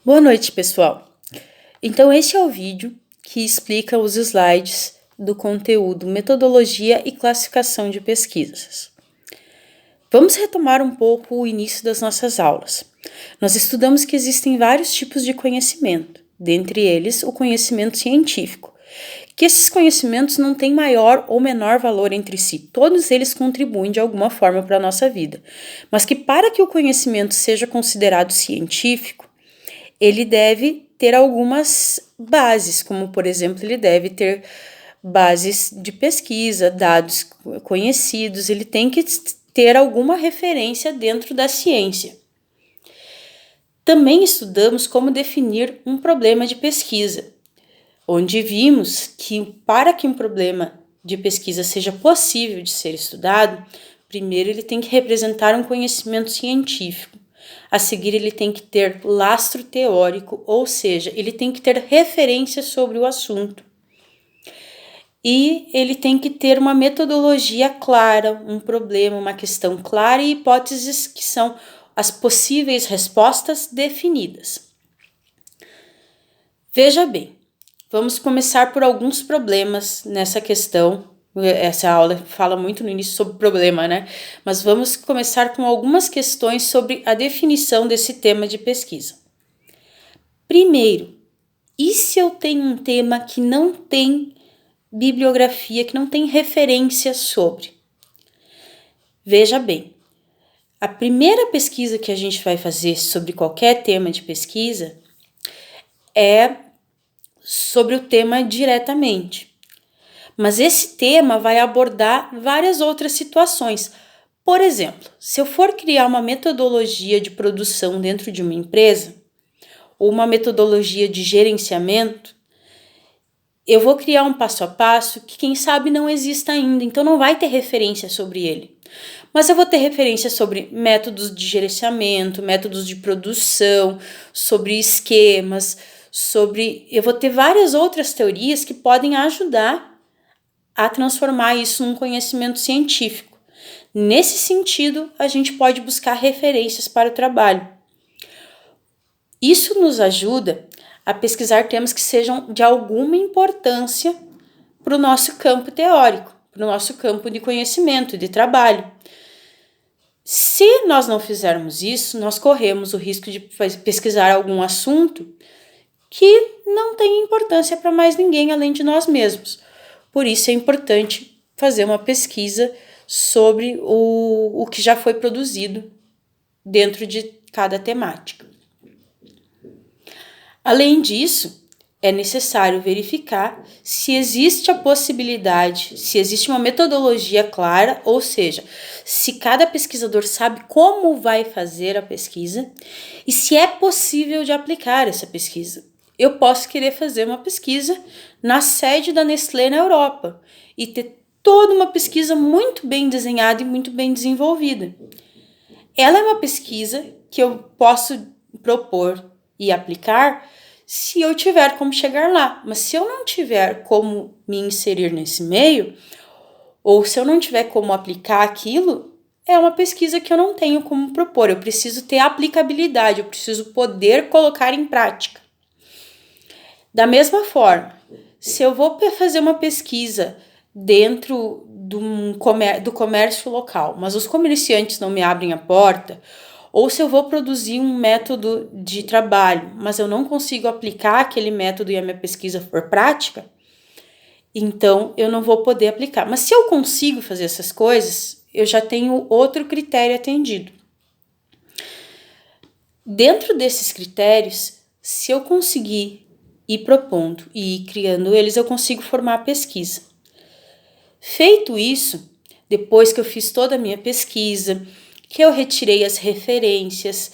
Boa noite, pessoal. Então, este é o vídeo que explica os slides do conteúdo Metodologia e Classificação de Pesquisas. Vamos retomar um pouco o início das nossas aulas. Nós estudamos que existem vários tipos de conhecimento, dentre eles o conhecimento científico, que esses conhecimentos não têm maior ou menor valor entre si, todos eles contribuem de alguma forma para a nossa vida, mas que para que o conhecimento seja considerado científico, ele deve ter algumas bases, como por exemplo, ele deve ter bases de pesquisa, dados conhecidos, ele tem que ter alguma referência dentro da ciência. Também estudamos como definir um problema de pesquisa, onde vimos que para que um problema de pesquisa seja possível de ser estudado, primeiro ele tem que representar um conhecimento científico. A seguir, ele tem que ter lastro teórico, ou seja, ele tem que ter referência sobre o assunto. E ele tem que ter uma metodologia clara, um problema, uma questão clara e hipóteses que são as possíveis respostas definidas. Veja bem, vamos começar por alguns problemas nessa questão. Essa aula fala muito no início sobre problema, né? Mas vamos começar com algumas questões sobre a definição desse tema de pesquisa. Primeiro, e se eu tenho um tema que não tem bibliografia, que não tem referência sobre? Veja bem, a primeira pesquisa que a gente vai fazer sobre qualquer tema de pesquisa é sobre o tema diretamente. Mas esse tema vai abordar várias outras situações. Por exemplo, se eu for criar uma metodologia de produção dentro de uma empresa, ou uma metodologia de gerenciamento, eu vou criar um passo a passo que quem sabe não exista ainda, então não vai ter referência sobre ele. Mas eu vou ter referência sobre métodos de gerenciamento, métodos de produção, sobre esquemas, eu vou ter várias outras teorias que podem ajudar a transformar isso num conhecimento científico. Nesse sentido, a gente pode buscar referências para o trabalho. Isso nos ajuda a pesquisar temas que sejam de alguma importância para o nosso campo teórico, para o nosso campo de conhecimento, de trabalho. Se nós não fizermos isso, nós corremos o risco de pesquisar algum assunto que não tem importância para mais ninguém além de nós mesmos. Por isso é importante fazer uma pesquisa sobre o que já foi produzido dentro de cada temática. Além disso, é necessário verificar se existe a possibilidade, se existe uma metodologia clara, ou seja, se cada pesquisador sabe como vai fazer a pesquisa e se é possível de aplicar essa pesquisa. Eu posso querer fazer uma pesquisa na sede da Nestlé na Europa e ter toda uma pesquisa muito bem desenhada e muito bem desenvolvida. Ela é uma pesquisa que eu posso propor e aplicar se eu tiver como chegar lá, mas se eu não tiver como me inserir nesse meio, ou se eu não tiver como aplicar aquilo, é uma pesquisa que eu não tenho como propor. Eu preciso ter aplicabilidade, eu preciso poder colocar em prática. Da mesma forma, se eu vou fazer uma pesquisa dentro do comércio local, mas os comerciantes não me abrem a porta, ou se eu vou produzir um método de trabalho, mas eu não consigo aplicar aquele método e a minha pesquisa for prática, então eu não vou poder aplicar. Mas se eu consigo fazer essas coisas, eu já tenho outro critério atendido. Dentro desses critérios, se eu conseguir ir propondo e ir criando eles, eu consigo formar a pesquisa. Feito isso, depois que eu fiz toda a minha pesquisa, que eu retirei as referências,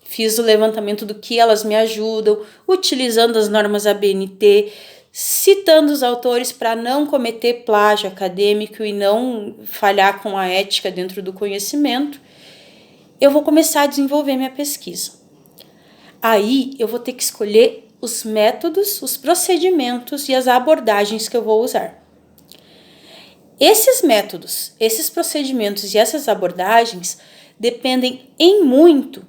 fiz o levantamento do que elas me ajudam, utilizando as normas ABNT, citando os autores para não cometer plágio acadêmico e não falhar com a ética dentro do conhecimento, eu vou começar a desenvolver minha pesquisa. Aí eu vou ter que escolher os métodos, os procedimentos e as abordagens que eu vou usar. Esses métodos, esses procedimentos e essas abordagens dependem em muito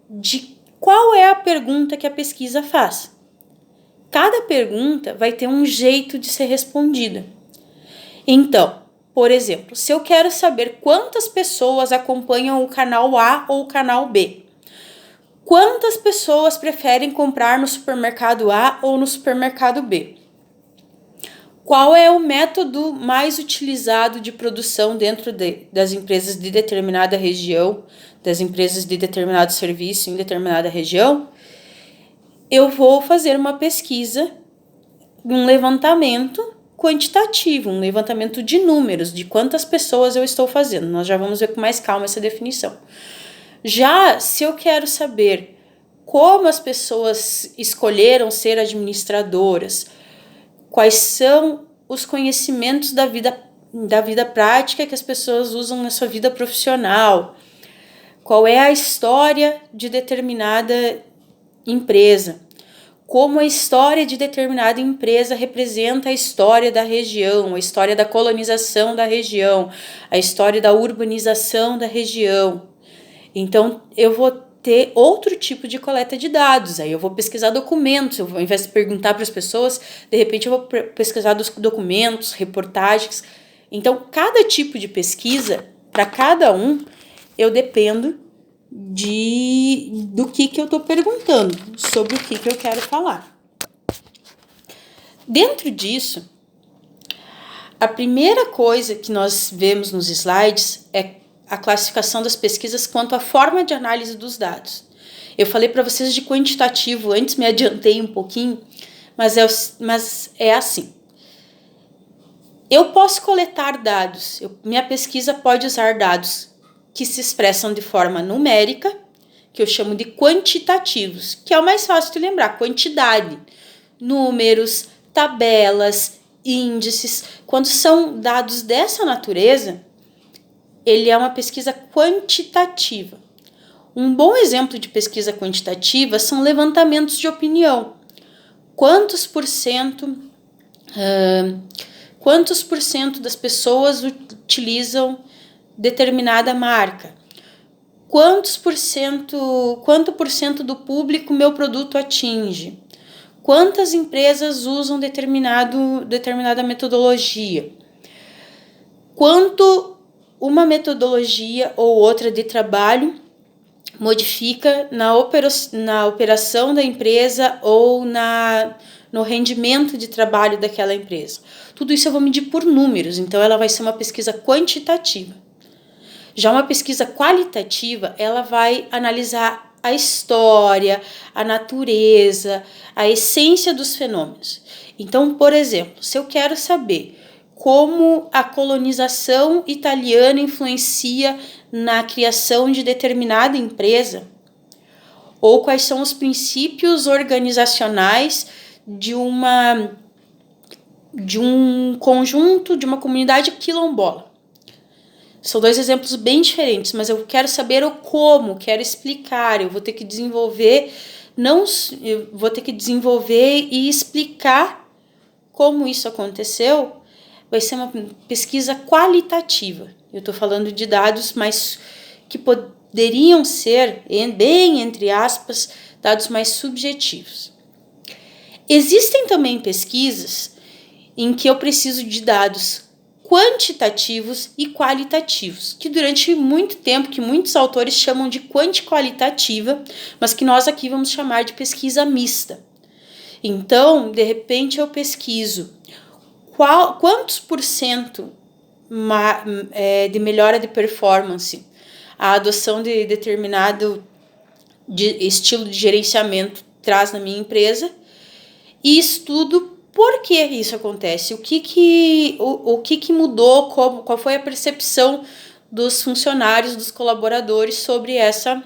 de Qual é a pergunta que a pesquisa faz? Cada pergunta vai ter um jeito de ser respondida. Então, por exemplo, se eu quero saber quantas pessoas acompanham o canal A ou o canal B, quantas pessoas preferem comprar no supermercado A ou no supermercado B? Qual é o método mais utilizado de produção dentro das empresas de determinada região, das empresas de determinado serviço em determinada região? Eu vou fazer uma pesquisa, um levantamento quantitativo, um levantamento de números, de quantas pessoas eu estou fazendo. Nós já vamos ver com mais calma essa definição. Já se eu quero saber como as pessoas escolheram ser administradoras, quais são os conhecimentos da vida prática que as pessoas usam na sua vida profissional, qual é a história de determinada empresa, como a história de determinada empresa representa a história da região, a história da colonização da região, a história da urbanização da região. Então, eu vou ter outro tipo de coleta de dados. Aí eu vou pesquisar documentos, ao invés de perguntar para as pessoas, de repente eu vou pesquisar documentos, reportagens. Então, cada tipo de pesquisa, para cada um, eu dependo do que eu estou perguntando, sobre o que eu quero falar. Dentro disso, a primeira coisa que nós vemos nos slides é a classificação das pesquisas quanto à forma de análise dos dados. Eu falei para vocês de quantitativo, antes me adiantei um pouquinho, mas é assim. Eu posso coletar dados, minha pesquisa pode usar dados que se expressam de forma numérica, que eu chamo de quantitativos, que é o mais fácil de lembrar, quantidade, números, tabelas, índices. Quando são dados dessa natureza, ele é uma pesquisa quantitativa. Um bom exemplo de pesquisa quantitativa são levantamentos de opinião. Quantos por cento das pessoas utilizam determinada marca? Quanto por cento do público meu produto atinge? Quantas empresas usam determinada metodologia? Quanto uma metodologia ou outra de trabalho modifica na operação da empresa ou no rendimento de trabalho daquela empresa. Tudo isso eu vou medir por números, então ela vai ser uma pesquisa quantitativa. Já uma pesquisa qualitativa, ela vai analisar a história, a natureza, a essência dos fenômenos. Então, por exemplo, se eu quero saber como a colonização italiana influencia na criação de determinada empresa, ou quais são os princípios organizacionais de um conjunto, de uma comunidade quilombola. São dois exemplos bem diferentes, mas eu quero saber o como, quero explicar, eu vou ter que desenvolver e explicar como isso aconteceu. Vai ser uma pesquisa qualitativa. Eu estou falando de dados mais que poderiam ser, bem entre aspas, dados mais subjetivos. Existem também pesquisas em que eu preciso de dados quantitativos e qualitativos, que durante muito tempo, que muitos autores chamam de quantiqualitativa, mas que nós aqui vamos chamar de pesquisa mista. Então, de repente, eu pesquiso quantos por cento de melhora de performance a adoção de determinado estilo de gerenciamento traz na minha empresa e estudo por que isso acontece, o que mudou, qual foi a percepção dos funcionários, dos colaboradores sobre essa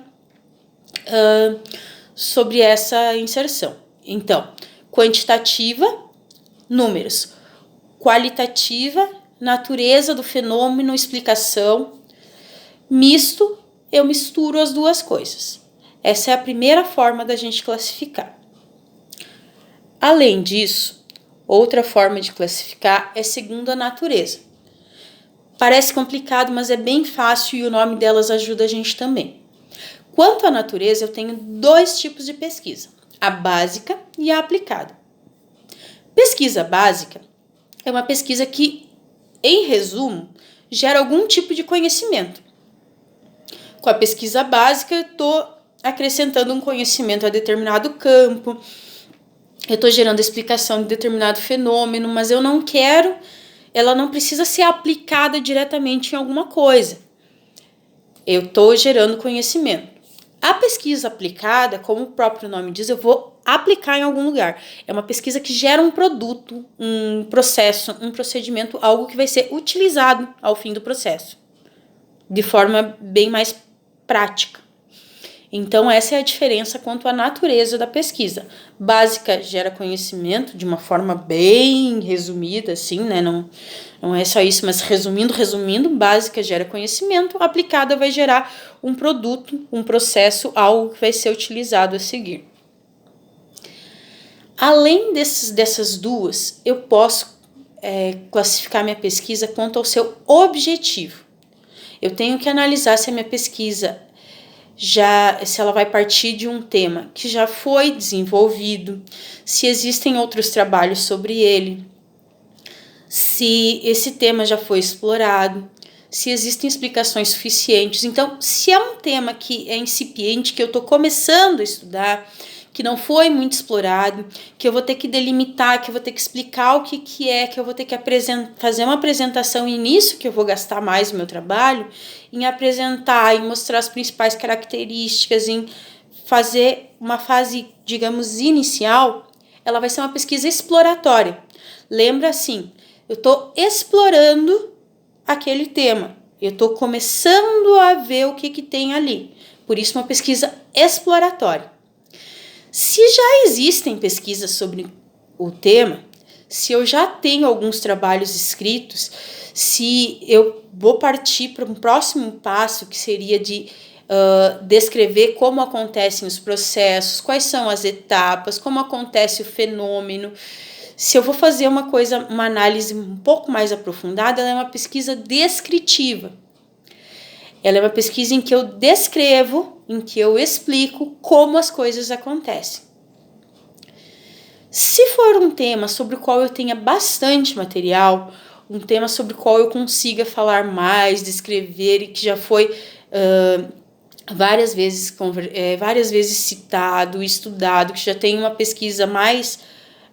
inserção. Então, quantitativa, números. Qualitativa, natureza do fenômeno, explicação. Misto, eu misturo as duas coisas. Essa é a primeira forma da gente classificar. Além disso, outra forma de classificar é segundo a natureza. Parece complicado, mas é bem fácil e o nome delas ajuda a gente também. Quanto à natureza, eu tenho 2 tipos de pesquisa, a básica e a aplicada. Pesquisa básica é uma pesquisa que, em resumo, gera algum tipo de conhecimento. Com a pesquisa básica, eu estou acrescentando um conhecimento a determinado campo, eu estou gerando explicação de determinado fenômeno, mas ela não precisa ser aplicada diretamente em alguma coisa. Eu estou gerando conhecimento. A pesquisa aplicada, como o próprio nome diz, eu vou aplicar em algum lugar. É uma pesquisa que gera um produto, um processo, um procedimento, algo que vai ser utilizado ao fim do processo, de forma bem mais prática. Então, essa é a diferença quanto à natureza da pesquisa. Básica gera conhecimento de uma forma bem resumida, assim, né? Não é só isso, mas resumindo, básica gera conhecimento, aplicada vai gerar um produto, um processo, algo que vai ser utilizado a seguir. Além dessas duas, eu posso classificar minha pesquisa quanto ao seu objetivo. Eu tenho que analisar se a minha pesquisa se ela vai partir de um tema que já foi desenvolvido, se existem outros trabalhos sobre ele, se esse tema já foi explorado, se existem explicações suficientes. Então, se é um tema que é incipiente, que eu estou começando a estudar, que não foi muito explorado, que eu vou ter que delimitar, que eu vou ter que explicar o que é, que eu vou ter que fazer uma apresentação, e nisso que eu vou gastar mais o meu trabalho, em apresentar, em mostrar as principais características, em fazer uma fase, digamos, inicial, ela vai ser uma pesquisa exploratória. Lembra assim, eu estou explorando aquele tema, eu estou começando a ver o que tem ali, por isso uma pesquisa exploratória. Se já existem pesquisas sobre o tema, se eu já tenho alguns trabalhos escritos, se eu vou partir para um próximo passo, que seria de descrever como acontecem os processos, quais são as etapas, como acontece o fenômeno. Se eu vou fazer uma análise um pouco mais aprofundada, ela é uma pesquisa descritiva. Ela é uma pesquisa em que eu descrevo, em que eu explico como as coisas acontecem. Se for um tema sobre o qual eu tenha bastante material, um tema sobre o qual eu consiga falar mais, descrever e que já foi várias vezes citado, estudado, que já tem uma pesquisa mais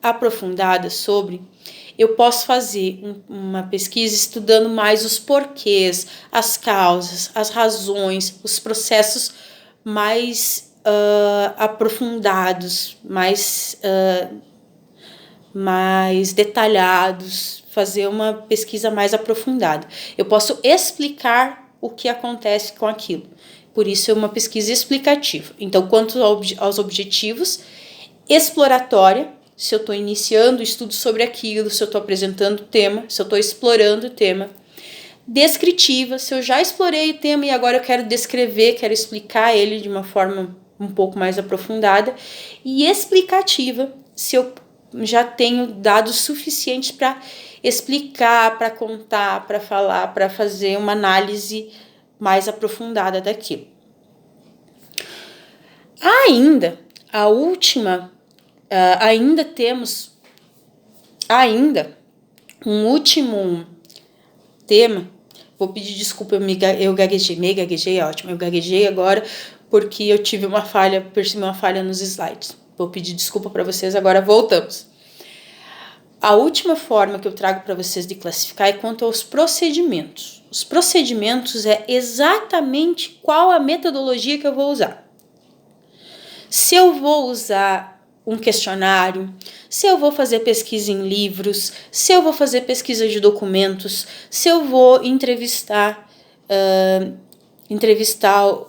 aprofundada sobre, eu posso fazer uma pesquisa estudando mais os porquês, as causas, as razões, os processos mais aprofundados, mais detalhados, fazer uma pesquisa mais aprofundada. Eu posso explicar o que acontece com aquilo. Por isso é uma pesquisa explicativa. Então, quanto aos objetivos, exploratória, se eu estou iniciando o estudo sobre aquilo, se eu estou apresentando o tema, se eu estou explorando o tema. Descritiva, se eu já explorei o tema e agora eu quero descrever, quero explicar ele de uma forma um pouco mais aprofundada. E explicativa, se eu já tenho dados suficientes para explicar, para contar, para falar, para fazer uma análise mais aprofundada daquilo. Ainda temos um último tema. Vou pedir desculpa, eu gaguejei, ótimo. Eu gaguejei agora porque eu percebi uma falha nos slides. Vou pedir desculpa para vocês, agora voltamos. A última forma que eu trago para vocês de classificar é quanto aos procedimentos. Os procedimentos é exatamente qual a metodologia que eu vou usar. Se eu vou usar um questionário, se eu vou fazer pesquisa em livros, se eu vou fazer pesquisa de documentos, se eu vou entrevistar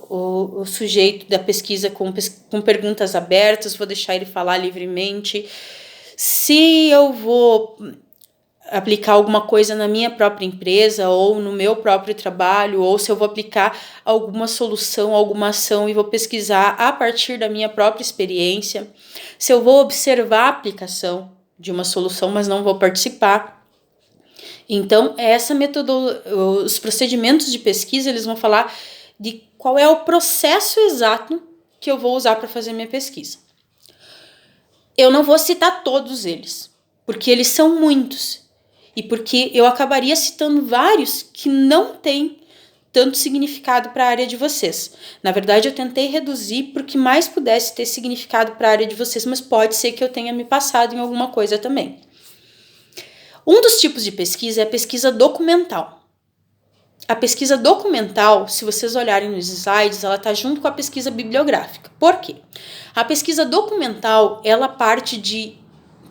o sujeito da pesquisa com perguntas abertas, vou deixar ele falar livremente. Se eu vou aplicar alguma coisa na minha própria empresa ou no meu próprio trabalho, ou se eu vou aplicar alguma solução, alguma ação e vou pesquisar a partir da minha própria experiência, se eu vou observar a aplicação de uma solução, mas não vou participar. Então, os procedimentos de pesquisa, eles vão falar de qual é o processo exato que eu vou usar para fazer minha pesquisa. Eu não vou citar todos eles, porque eles são muitos e porque eu acabaria citando vários que não têm tanto significado para a área de vocês. Na verdade, eu tentei reduzir para o que mais pudesse ter significado para a área de vocês, mas pode ser que eu tenha me passado em alguma coisa também. Um dos tipos de pesquisa é a pesquisa documental. A pesquisa documental, se vocês olharem nos slides, ela está junto com a pesquisa bibliográfica. Por quê? A pesquisa documental, ela parte de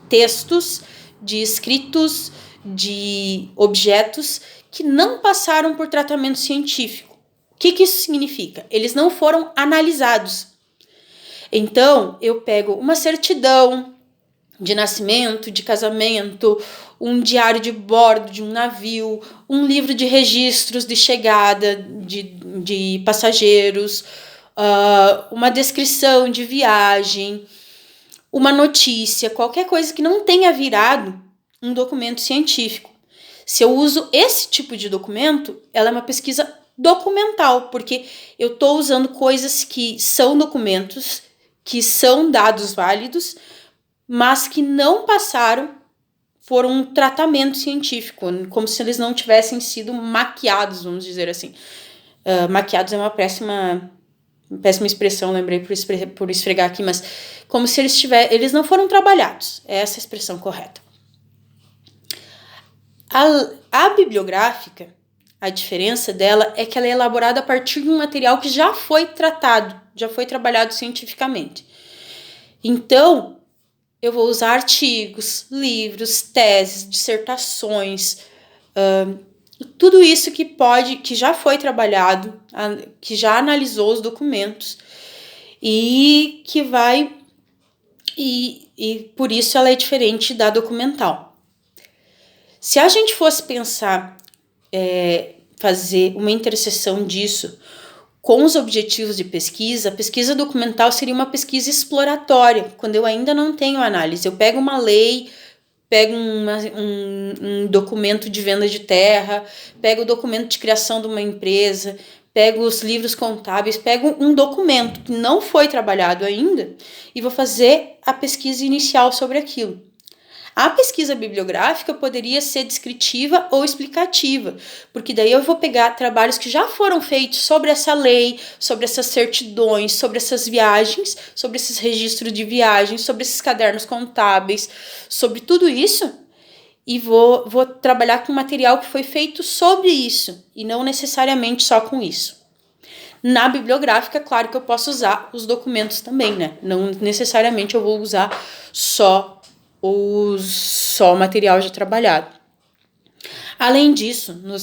textos, de escritos, de objetos que não passaram por tratamento científico. O que isso significa? Eles não foram analisados. Então, eu pego uma certidão de nascimento, de casamento, um diário de bordo de um navio, um livro de registros de chegada de passageiros, uma descrição de viagem, uma notícia, qualquer coisa que não tenha virado um documento científico. Se eu uso esse tipo de documento, ela é uma pesquisa documental, porque eu estou usando coisas que são documentos, que são dados válidos, mas que não passaram por um tratamento científico, como se eles não tivessem sido maquiados, vamos dizer assim. Maquiados é uma péssima expressão, lembrei por esfregar aqui, mas como se eles não foram trabalhados, é essa a expressão correta. A bibliográfica, a diferença dela é que ela é elaborada a partir de um material que já foi tratado, já foi trabalhado cientificamente. Então, eu vou usar artigos, livros, teses, dissertações, tudo isso que já foi trabalhado, que já analisou os documentos e que vai... E por isso ela é diferente da documental. Se a gente fosse pensar, fazer uma interseção disso com os objetivos de pesquisa, a pesquisa documental seria uma pesquisa exploratória, quando eu ainda não tenho análise. Eu pego uma lei, pego um documento de venda de terra, pego o documento de criação de uma empresa, pego os livros contábeis, pego um documento que não foi trabalhado ainda e vou fazer a pesquisa inicial sobre aquilo. A pesquisa bibliográfica poderia ser descritiva ou explicativa, porque daí eu vou pegar trabalhos que já foram feitos sobre essa lei, sobre essas certidões, sobre essas viagens, sobre esses registros de viagens, sobre esses cadernos contábeis, sobre tudo isso, e vou trabalhar com material que foi feito sobre isso, e não necessariamente só com isso. Na bibliográfica, claro que eu posso usar os documentos também, né? Não necessariamente eu vou usar só o material já trabalhado. Além disso, no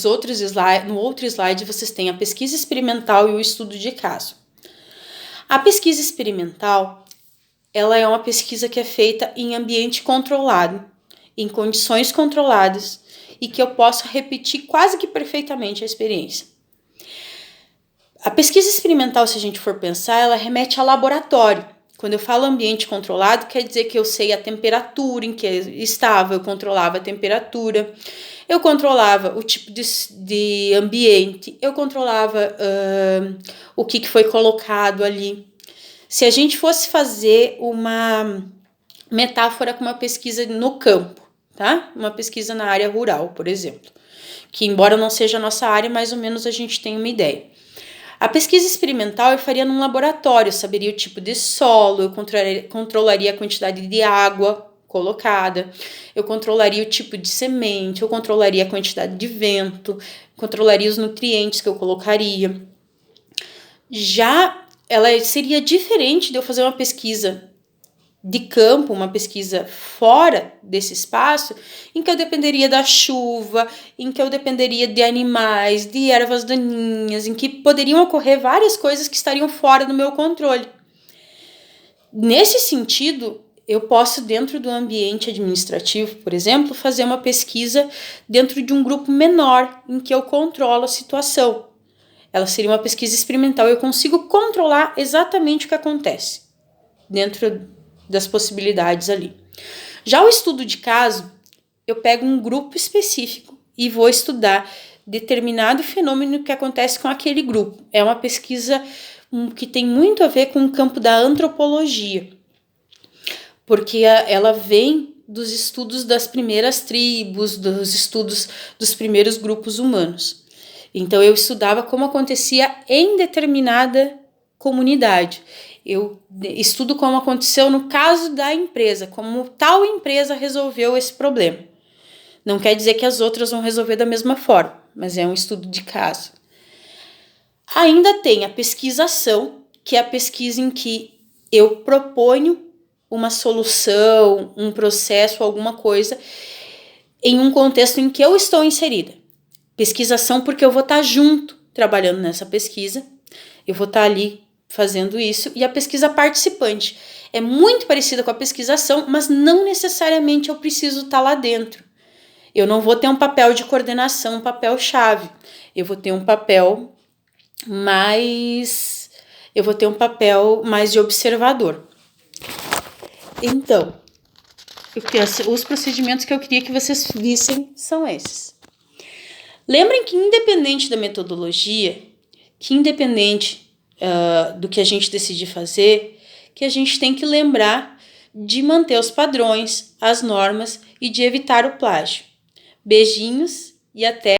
outro slide vocês têm a pesquisa experimental e o estudo de caso. A pesquisa experimental, ela é uma pesquisa que é feita em ambiente controlado, em condições controladas e que eu posso repetir quase que perfeitamente a experiência. A pesquisa experimental, se a gente for pensar, ela remete a laboratório. Quando eu falo ambiente controlado, quer dizer que eu sei a temperatura em que estava, eu controlava a temperatura, eu controlava o tipo de ambiente, eu controlava o que foi colocado ali. Se a gente fosse fazer uma metáfora com uma pesquisa no campo, tá? Uma pesquisa na área rural, por exemplo, que embora não seja a nossa área, mais ou menos a gente tem uma ideia. A pesquisa experimental eu faria num laboratório, eu saberia o tipo de solo, eu controlaria a quantidade de água colocada, eu controlaria o tipo de semente, eu controlaria a quantidade de vento, controlaria os nutrientes que eu colocaria. Já ela seria diferente de eu fazer uma pesquisa de campo, uma pesquisa fora desse espaço, em que eu dependeria da chuva, em que eu dependeria de animais, de ervas daninhas, em que poderiam ocorrer várias coisas que estariam fora do meu controle. Nesse sentido, eu posso, dentro do ambiente administrativo, por exemplo, fazer uma pesquisa dentro de um grupo menor, em que eu controlo a situação. Ela seria uma pesquisa experimental, eu consigo controlar exatamente o que acontece dentro das possibilidades ali. Já o estudo de caso, eu pego um grupo específico e vou estudar determinado fenômeno que acontece com aquele grupo. É uma pesquisa que tem muito a ver com o campo da antropologia, porque ela vem dos estudos das primeiras tribos, dos estudos dos primeiros grupos humanos. Então, eu estudava como acontecia em determinada comunidade. Eu estudo como aconteceu no caso da empresa, como tal empresa resolveu esse problema. Não quer dizer que as outras vão resolver da mesma forma, mas é um estudo de caso. Ainda tem a pesquisação, que é a pesquisa em que eu proponho uma solução, um processo, alguma coisa, em um contexto em que eu estou inserida. Pesquisação porque eu vou estar junto, trabalhando nessa pesquisa, eu vou estar ali fazendo isso, e a pesquisa participante é muito parecida com a pesquisação, mas não necessariamente eu preciso estar lá dentro. Eu não vou ter um papel de coordenação, um papel chave, eu vou ter um papel mais de observador. Então, os procedimentos que eu queria que vocês vissem são esses. Lembrem que independente da metodologia, que independente do que a gente decidir fazer, que a gente tem que lembrar de manter os padrões, as normas e de evitar o plágio. Beijinhos e até